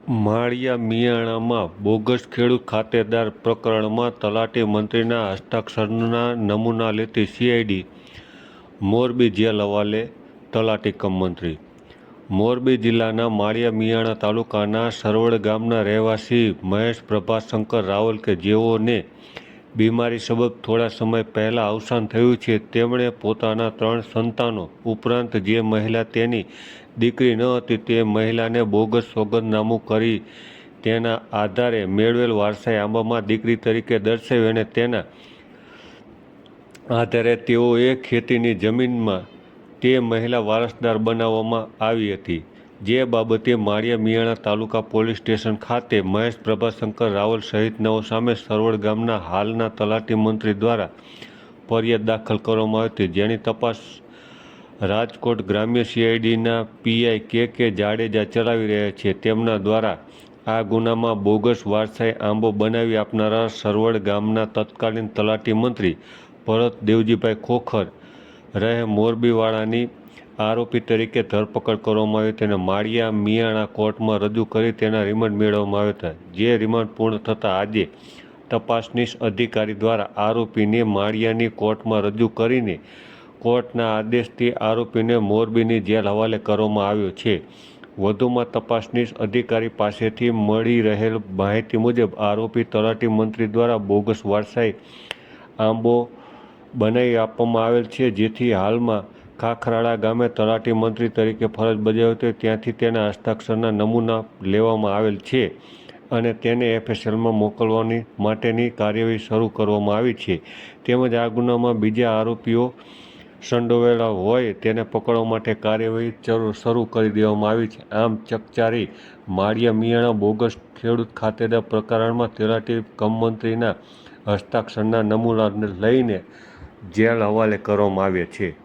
માળિયા મિયાણામાં bogus ખેડૂત ખાતેદાર પ્રકરણમાં તલાટી મંત્રીના હસ્તાક્ષરના નમૂના લેતી સીઆઈડી મોરબી જેલ હવાલે. તલાટી કમ મંત્રી મોરબી જિલ્લાના માળિયા મિયાણા તાલુકાના સરવડ ગામના રહેવાસી મહેશ પ્રભાશંકર રાવલ કે જેઓને બીમારી સબબ થોડા સમય પહેલાં અવસાન થયું છે, તેમણે પોતાના 3 સંતાનો ઉપરાંત જે મહિલા તેની દીકરી ન હતી તે મહિલાને બોગસ સોગંદનામું કરી તેના આધારે મેળવેલ વારસાઈ આંબામાં દીકરી તરીકે દર્શાવી અને તેના આધારે તેઓએ ખેતીની જમીનમાં તે મહિલા વારસદાર બનાવવામાં આવી હતી. જે બાબતે માળિયા મિયાણા તાલુકા પોલીસ સ્ટેશન ખાતે મહેશ પ્રભાશંકર રાવલ સહિતનાઓ સામે સરવડ ગામના હાલના તલાટી મંત્રી દ્વારા ફરિયાદ દાખલ કરવામાં આવી હતી, જેની તપાસ રાજકોટ ગ્રામ્ય સીઆઈડીના પીઆઈ કે જાડેજા ચલાવી રહ્યા છે. તેમના દ્વારા આ ગુનામાં બોગસ વારસાઈ આંબો બનાવી આપનારા સરવડ ગામના તત્કાલીન તલાટી મંત્રી ભરત દેવજીભાઈ ખોખર રહે મોરબીવાળાની આરોપી તરીકે ધરપકડ કરવામાં આવી તેને માળિયા મિયાણા કોર્ટમાં રજૂ કરી તેના રિમાન્ડ મેળવવામાં આવ્યા હતા. જે રિમાન્ડ પૂર્ણ થતાં આજે તપાસનીશ અધિકારી દ્વારા આરોપીને માળિયાની કોર્ટમાં રજૂ કરીને કોર્ટના આદેશથી આરોપીને મોરબીની જેલ હવાલે કરવામાં આવ્યો છે. વધુમાં તપાસનીશ અધિકારી પાસેથી મળી રહેલ માહિતી મુજબ આરોપી તલાટી મંત્રી દ્વારા બોગસ વારસાઈ આંબો બનાવી આપવામાં આવેલ છે, જેથી હાલમાં ખાખરાળા ગામે તલાટી મંત્રી તરીકે ફરજ બજાવી હતી ત્યાંથી તેના હસ્તાક્ષરના નમૂના લેવામાં આવેલ છે અને તેને એફએસએલમાં મોકલવાની માટેની કાર્યવાહી શરૂ કરવામાં આવી છે. તેમજ આ ગુનામાં બીજા આરોપીઓ સંડોવાયેલા હોય તેને પકડવા માટે કાર્યવાહી શરૂ કરી દેવામાં આવી છે. આમ ચકચારી માળિયા મિયાણા બોગસ ખેડૂત ખાતેદાર પ્રકરણમાં તલાટી કમ મંત્રીના હસ્તાક્ષરના નમૂના લઈને જેલ હવાલે કરવામાં આવ્યા છે.